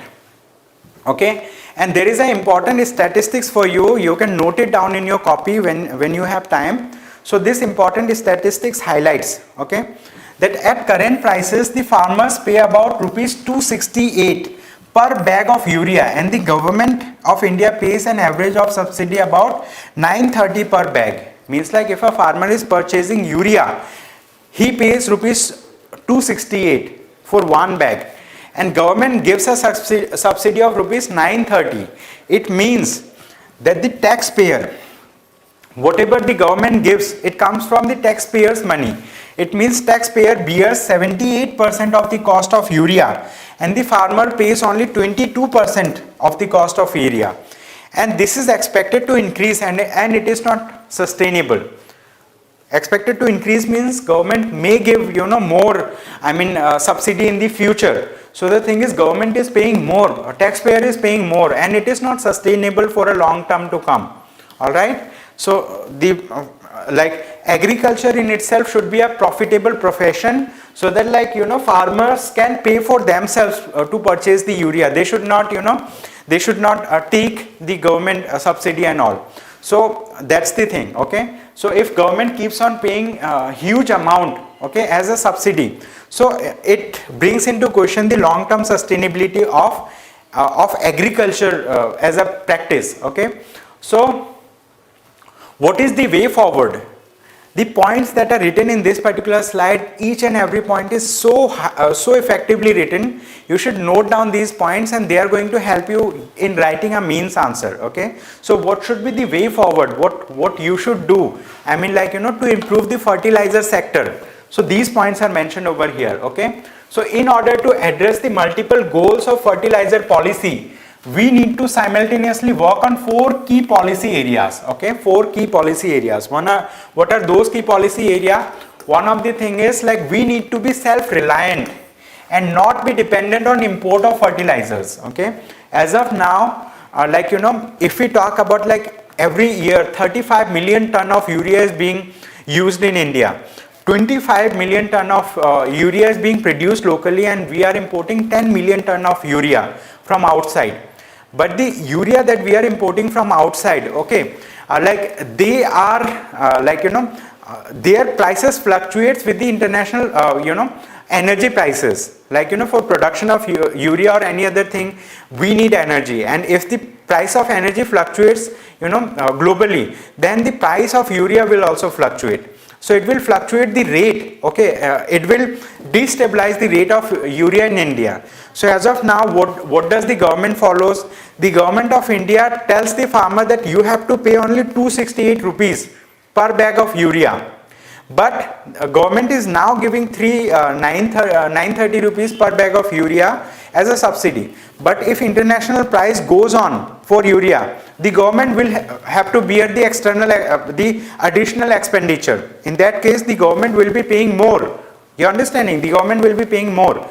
Okay, and there is an important statistics for you. You can note it down in your copy when you have time. So this important statistics highlights, okay, that at current prices the farmers pay about rupees 268 per bag of urea, and the government of India pays an average of subsidy about 930 per bag. Means like if a farmer is purchasing urea, he pays rupees 268 for one bag, and government gives a subsidy of rupees 930. It means that the taxpayer, whatever the government gives, it comes from the taxpayers' money. It means taxpayer bears 78% of the cost of urea, and the farmer pays only 22% of the cost of urea. And this is expected to increase, and it is not sustainable. Expected to increase means government may give more, subsidy in the future. So the thing is, government is paying more, taxpayer is paying more, and it is not sustainable for a long term to come. All right. So the agriculture in itself should be a profitable profession, so that farmers can pay for themselves to purchase the urea. They should not take the government subsidy and all. So that's the thing. Okay, so if government keeps on paying huge amount, okay, as a subsidy, so it brings into question the long term sustainability of agriculture as a practice. Okay, so what is the way forward? The points that are written in this particular slide, each and every point is so effectively written. You should note down these points, and they are going to help you in writing a means answer. Okay, so what should be the way forward? What you should do? To improve the fertilizer sector. So these points are mentioned over here. Okay, so in order to address the multiple goals of fertilizer policy, we need to simultaneously work on 4 key policy areas. Okay, 4 key policy areas. What are those key policy areas? One of the thing is we need to be self-reliant and not be dependent on import of fertilizers. Okay, as of now, if we talk about every year 35 million ton of urea is being used in India. 25 million ton of urea is being produced locally, and we are importing 10 million ton of urea from outside. But the urea that we are importing from outside, okay, their prices fluctuates with the international energy prices. For production of urea or any other thing, we need energy, and if the price of energy fluctuates globally, then the price of urea will also fluctuate. So it will fluctuate the rate. Okay, it will destabilize the rate of urea in India. So as of now, what does the government follows? The government of India tells the farmer that you have to pay only 268 rupees per bag of urea. But government is now giving 930 rupees per bag of urea as a subsidy. But if international price goes on for urea, the government will have to bear the additional expenditure. In that case, the government will be paying more. You understanding? The government will be paying more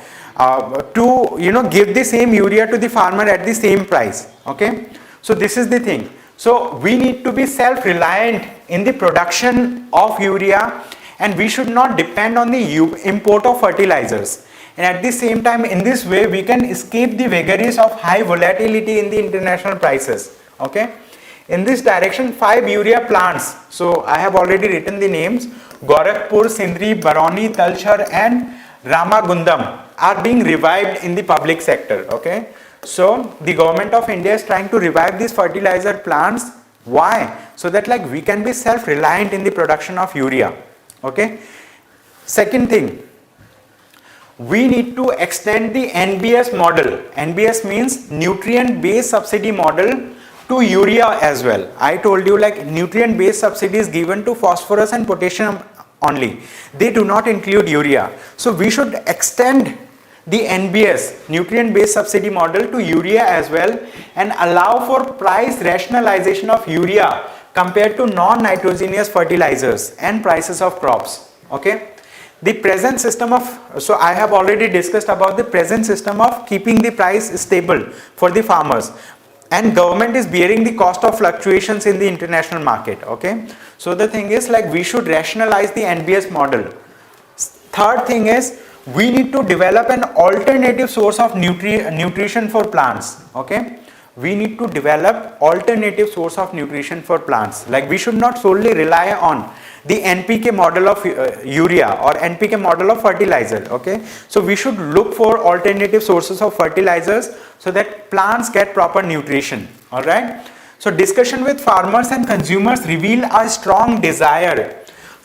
to give the same urea to the farmer at the same price. Okay, so this is the thing. So we need to be self-reliant in the production of urea, and we should not depend on the import of fertilizers. And at the same time, in this way, we can escape the vagaries of high volatility in the international prices. Okay. In this direction, 5 urea plants, so I have already written the names, Gorakhpur, Sindri, Barauni, Talchar and Ramagundam are being revived in the public sector. Okay. So the government of India is trying to revive these fertilizer plants. Why? So that like we can be self-reliant in the production of urea. Okay. Second thing, we need to extend the NBS model. NBS means nutrient based subsidy model to urea as well. I told you like nutrient based subsidy is given to phosphorus and potassium only. They do not include urea. So we should extend the NBS, nutrient based subsidy model, to urea as well, and allow for price rationalization of urea compared to non-nitrogenous fertilizers and prices of crops. Okay. The present system of, so I have already discussed about the present system of keeping the price stable for the farmers, and government is bearing the cost of fluctuations in the international market. Okay. So the thing is like we should rationalize the NBS model. Third thing is we need to develop an alternative source of nutrition for plants. Okay. We need to develop alternative source of nutrition for plants. Like we should not solely rely on the NPK model of urea or NPK model of fertilizer. Okay. So we should look for alternative sources of fertilizers so that plants get proper nutrition. All right. So discussion with farmers and consumers reveal a strong desire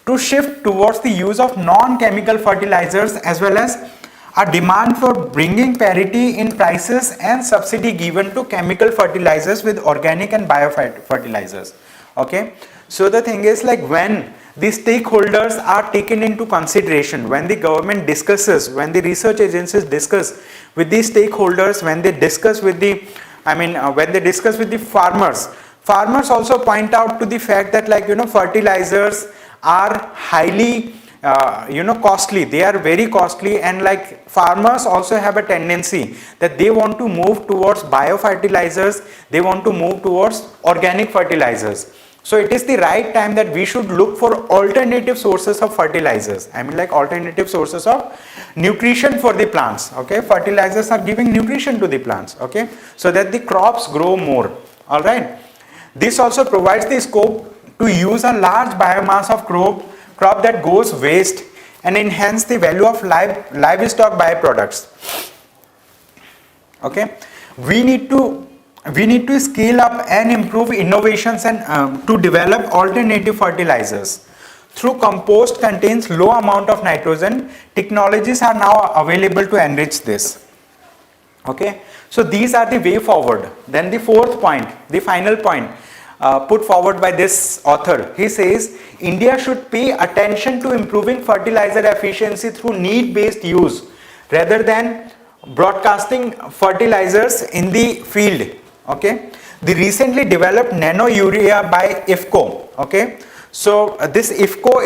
to shift towards the use of non-chemical fertilizers, as well as a demand for bringing parity in prices and subsidy given to chemical fertilizers with organic and biofertilizers. Okay. So the thing is like when the stakeholders are taken into consideration, when the government discusses, when the research agencies discuss with the stakeholders, when they discuss with the, when they discuss with the farmers, farmers also point out to the fact that like, fertilizers are highly costly. They are very costly, and like farmers also have a tendency that they want to move towards biofertilizers, they want to move towards organic fertilizers. So it is the right time that we should look for alternative sources of fertilizers. Like alternative sources of nutrition for the plants. Okay, fertilizers are giving nutrition to the plants. Okay, so that the crops grow more. All right. This also provides the scope to use a large biomass of crop that goes waste and enhance the value of livestock byproducts. Okay, we need to scale up and improve innovations and to develop alternative fertilizers. Through compost contains low amount of nitrogen, technologies are now available to enrich this. Okay, so these are the way forward. Then the fourth point, the final point put forward by this author, he says India should pay attention to improving fertilizer efficiency through need-based use rather than broadcasting fertilizers in the field. Okay, the recently developed nano urea by IFFCO. Okay, so this IFFCO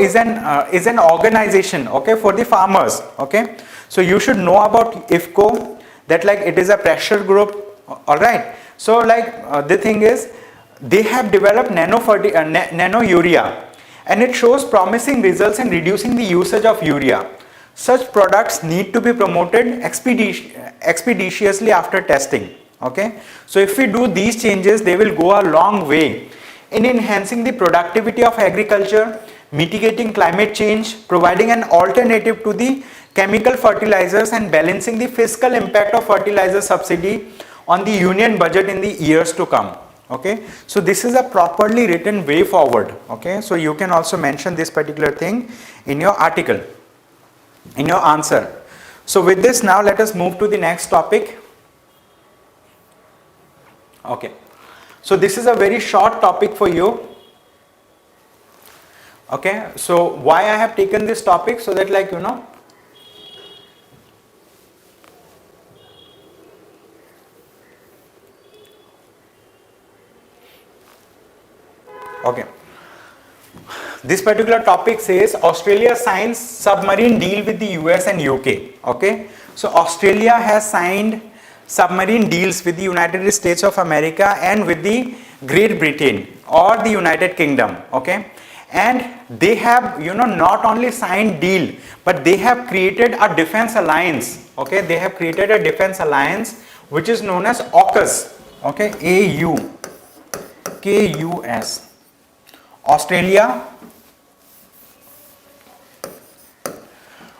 is an organization, okay, for the farmers. Okay, so you should know about IFFCO, that like it is a pressure group. All right, so like the thing is they have developed nano urea, and it shows promising results in reducing the usage of urea. Such products need to be promoted expeditiously after testing. Okay, so if we do these changes, they will go a long way in enhancing the productivity of agriculture, mitigating climate change, providing an alternative to the chemical fertilizers, and balancing the fiscal impact of fertilizer subsidy on the union budget in the years to come. Okay, so this is a properly written way forward. Okay, so you can also mention this particular thing in your article, in your answer. So with this, now let us move to the next topic. Okay, so this is a very short topic for you. Okay, so why I have taken this topic, so that like okay, this particular topic says Australia signs submarine deal with the US and UK. Okay, so Australia has signed submarine deals with the United States of America and with the Great Britain or the United Kingdom, okay, and they have, you know, not only signed deal, but they have created a defense alliance, okay, they have created a defense alliance which is known as AUKUS, okay, AUKUS.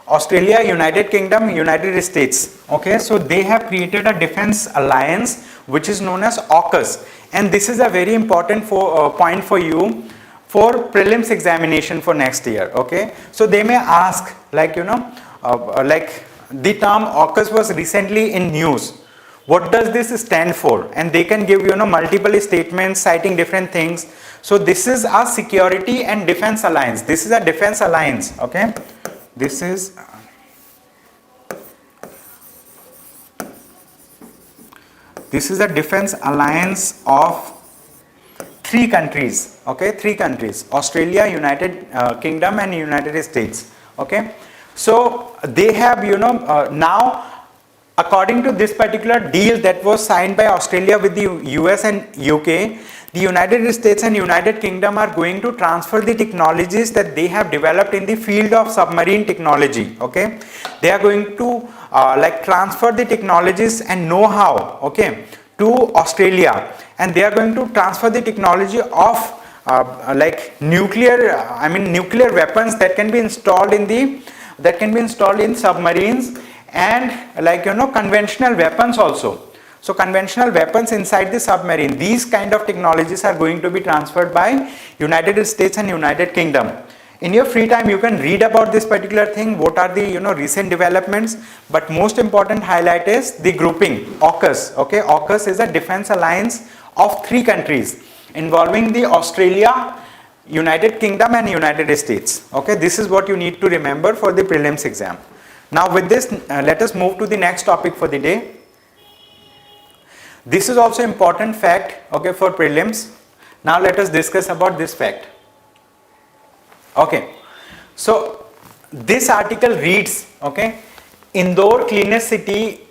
Australia, United Kingdom, United States, okay, so they have created a defense alliance which is known as AUKUS, and this is a very important point for you for prelims examination for next year, okay. So they may ask, like, you know, like the term AUKUS was recently in news. What does this stand for? And they can give, you know, multiple statements citing different things. So this is a security and defense alliance. This is a defense alliance, okay. This is a defense alliance of three countries, okay, three countries, Australia, United Kingdom and United States, okay. So they have, you know, now according to this particular deal that was signed by Australia with the US and UK, the United States and United Kingdom are going to transfer the technologies that they have developed in the field of submarine technology, okay. They are going to like transfer the technologies and know-how, okay, to Australia, and they are going to transfer the technology of like nuclear weapons that can be installed in submarines, and, like, you know, conventional weapons also. So conventional weapons inside the submarine, these kind of technologies are going to be transferred by United States and United Kingdom. In your free time you can read about this particular thing, what are the, you know, recent developments, but most important highlight is the grouping AUKUS, okay. AUKUS is a defense alliance of three countries involving the Australia, United Kingdom and United States, okay. This is what you need to remember for the prelims exam. Now with this, let us move to the next topic for the day. This is also important fact, okay, for prelims. Now let us discuss about this fact. Okay, so this article reads, okay, Indore cleanest city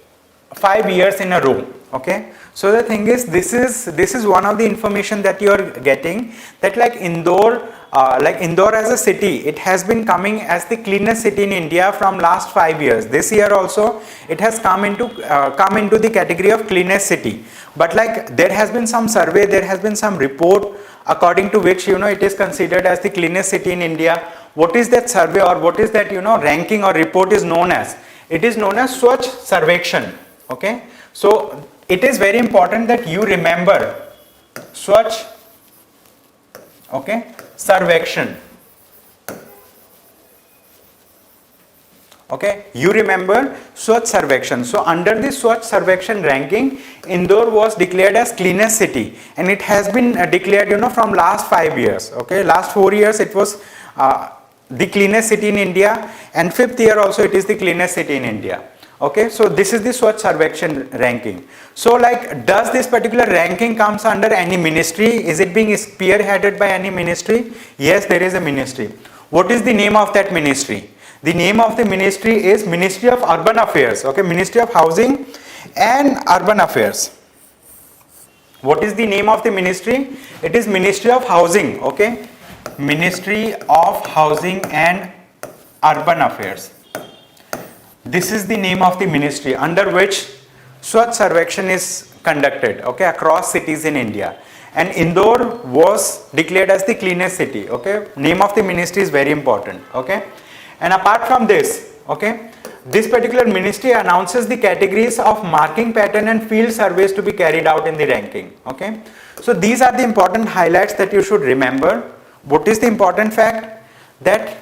5 years in a row, okay. So the thing is, this is one of the information that you are getting, that like Indore as a city, it has been coming as the cleanest city in India from last 5 years. This year also it has come into the category of cleanest city. But like there has been some survey, there has been some report according to which, you know, it is considered as the cleanest city in India. What is that survey, or what is that, you know, ranking or report is known as? It is known as Swachh Sarvekshan, okay. So it is very important that you remember Swachh, okay, Sarvekshan, okay, you remember Swachh Sarvekshan. So under the Swachh Sarvekshan ranking, Indore was declared as cleanest city, and it has been declared, you know, from last 5 years, okay. Last 4 years it was the cleanest city in India, and 5th year also it is the cleanest city in India, okay. So this is the Swachh Sarvekshan ranking. So like, does this particular ranking comes under any ministry? Is it being spearheaded by any ministry? Yes, there is a ministry. What is the name of that ministry? The name of the ministry is Ministry of Urban Affairs, okay, Ministry of Housing and Urban Affairs. What is the name of the ministry? It is Ministry of Housing, okay, Ministry of Housing and Urban Affairs. This is the name of the ministry under which Swachh Sarvekshan is conducted, okay, across cities in India. And Indore was declared as the cleanest city, okay. Name of the ministry is very important, okay. And apart from this, okay, this particular ministry announces the categories of marking pattern and field surveys to be carried out in the ranking, okay. So these are the important highlights that you should remember. What is the important fact? That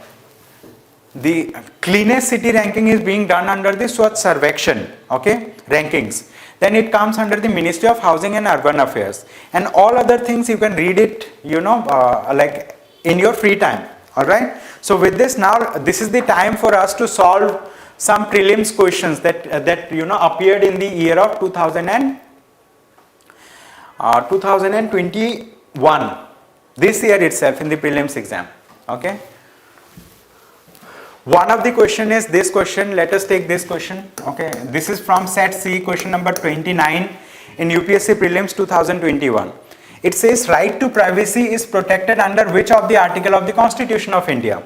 the cleanest city ranking is being done under the Swachh Sarvekshan, okay, rankings. Then it comes under the Ministry of Housing and Urban Affairs, and all other things you can read it, you know, like in your free time, all right. So with this, now this is the time for us to solve some prelims questions that you know appeared in the year of 2021, this year itself, in the prelims exam, okay. One of the question is this question. Let us take this question, okay. This is from set C, question number 29 in UPSC prelims 2021. It says right to privacy is protected under which of the article of the Constitution of India?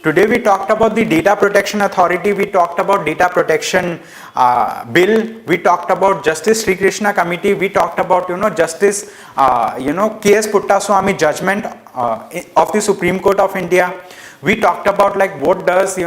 Today we talked about the Data Protection Authority, we talked about Data Protection Bill, we talked about Justice Sri Krishna Committee, we talked about Justice K.S. Puttaswamy judgment of the Supreme Court of India. We talked about like what does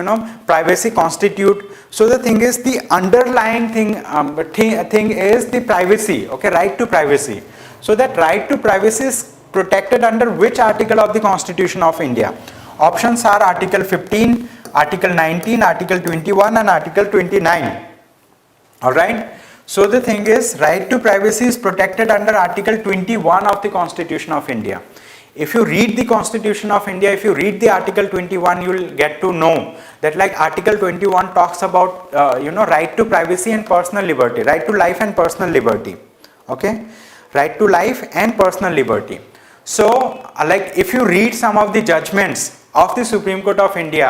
privacy constitute. So the thing is, the underlying thing is the privacy, okay, right to privacy. So that right to privacy is protected under which article of the Constitution of India? Options are Article 15, Article 19, Article 21 and Article 29. Alright. So the thing is, right to privacy is protected under Article 21 of the Constitution of India. If you read the Constitution of India, if you read the Article 21, you will get to know that like Article 21 talks about right to privacy and personal liberty, right to life and personal liberty. Okay, right to life and personal liberty. So like if you read some of the judgments of the Supreme Court of India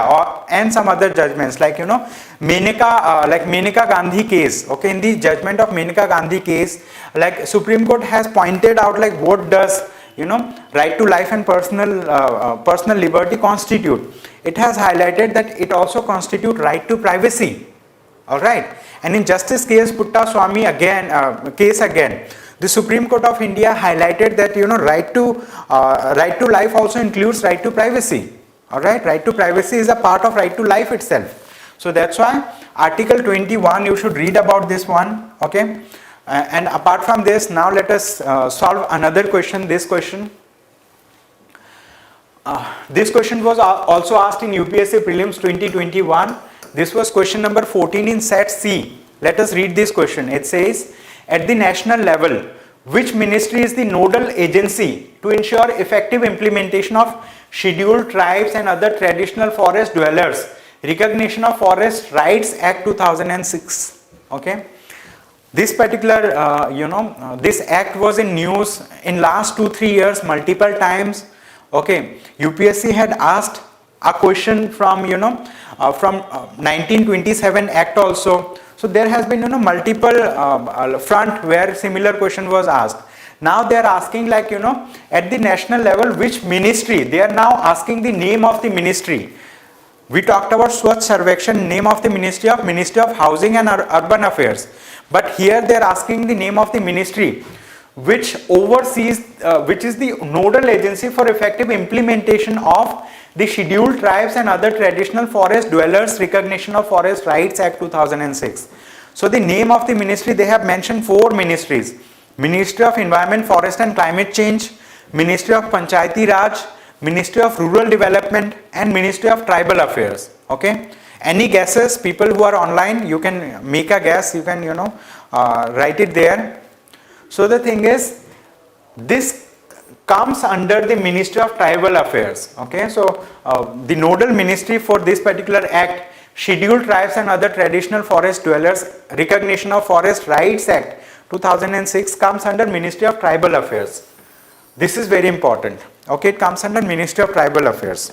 and some other judgments like Menaka Gandhi case, okay, in the judgment of Menaka Gandhi case, like Supreme Court has pointed out like what does right to life and personal liberty constitute. It has highlighted that it also constitute right to privacy. All right, and in Justice K.S. Puttaswamy case again, the Supreme Court of India highlighted that right to life also includes right to privacy. All right to privacy is a part of right to life itself. So that's why Article 21, you should read about this one. Okay, and apart from this, now let us solve another question. This question was also asked in UPSC Prelims 2021. This was question number 14 in set C. Let us read this question. It says, at the national level, which ministry is the nodal agency to ensure effective implementation of Scheduled Tribes and other traditional forest dwellers Recognition of Forest Rights Act 2006? Okay, this particular this act was in news in last 2-3 years multiple times. Okay, UPSC had asked a question from 1927 act also. So there has been multiple front where similar question was asked. Now they are asking like at the national level which ministry. They are now asking the name of the ministry. We talked about Swachh Sarvekshan, name of the Ministry of Housing and Urban Affairs. But here they are asking the name of the ministry which oversees, which is the nodal agency for effective implementation of the Scheduled Tribes and other traditional forest dwellers Recognition of Forest Rights Act 2006. So the name of the ministry, they have mentioned 4 ministries. Ministry of Environment, Forest and Climate Change, Ministry of Panchayati Raj, Ministry of Rural Development and Ministry of Tribal Affairs. Okay, any guesses? People who are online, you can make a guess, you can write it there. So the thing is, this comes under the Ministry of Tribal Affairs. Okay, so the nodal ministry for this particular act, Scheduled Tribes and other traditional forest dwellers Recognition of Forest Rights Act 2006, comes under Ministry of Tribal Affairs. This is very important. Okay, it comes under Ministry of Tribal Affairs.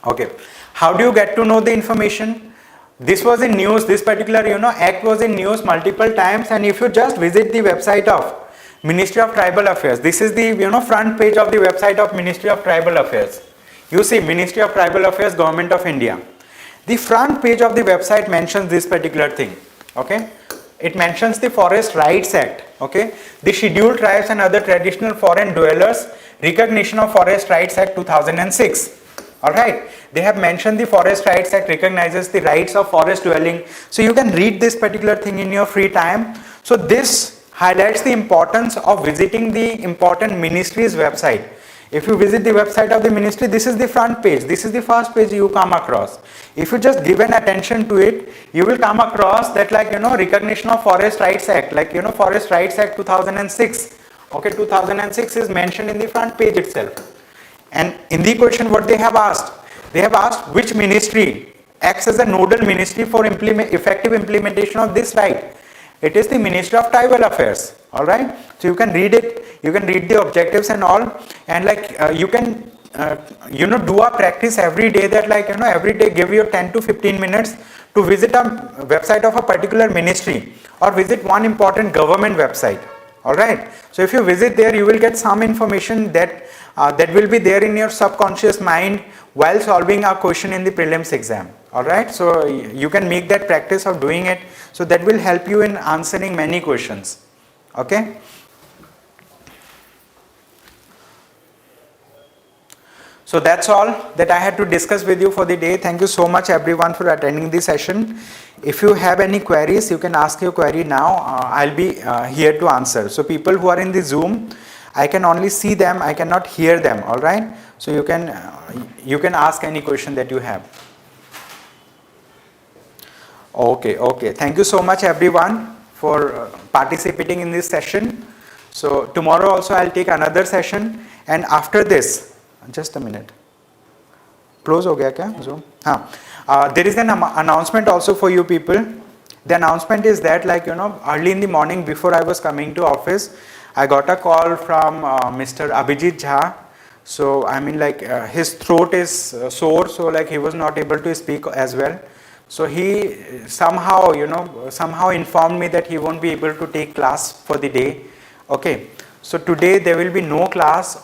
Okay, how do you get to know the information? This was in news, this particular act was in news multiple times, and if you just visit the website of Ministry of Tribal Affairs, this is the front page of the website of Ministry of Tribal Affairs. You see Ministry of Tribal Affairs, Government of India. The front page of the website mentions this particular thing. Okay, it mentions the Forest Rights Act. Okay, the Scheduled Tribes and other traditional foreign dwellers Recognition of Forest Rights Act 2006. Alright, they have mentioned the Forest Rights Act recognizes the rights of forest dwelling. So you can read this particular thing in your free time. So this highlights the importance of visiting the important ministry's website. If you visit the website of the ministry, this is the front page, this is the first page you come across. If you just give an attention to it, you will come across that Recognition of Forest Rights Act, Forest Rights Act 2006. Okay, 2006 is mentioned in the front page itself. And in the question, what they have asked? They have asked which ministry acts as a nodal ministry for effective implementation of this right. It is the Ministry of Tribal Affairs. Alright, so you can read it, you can read the objectives and all, and you can do a practice every day, that every day give you 10 to 15 minutes to visit a website of a particular ministry or visit one important government website. Alright, so if you visit there, you will get some information that that will be there in your subconscious mind while solving a question in the prelims exam. Alright, so you can make that practice of doing it, so that will help you in answering many questions. Okay. So that's all that I had to discuss with you for the day. Thank you so much everyone for attending the session. If you have any queries, you can ask your query now. I'll be here to answer. So people who are in the Zoom, I can only see them, I cannot hear them. All right. So you can ask any question that you have. Okay. Thank you so much everyone for participating in this session. So tomorrow also I'll take another session, and after this, just a minute. Close हो गया क्या Zoom? हाँ. There is an announcement also for you people. The announcement is that, like, early in the morning before I was coming to office, I got a call from Mr. Abhijit Jha. So I mean, like, his throat is sore, so like he was not able to speak as well. So he somehow informed me that he won't be able to take class for the day. Okay. So today there will be no class.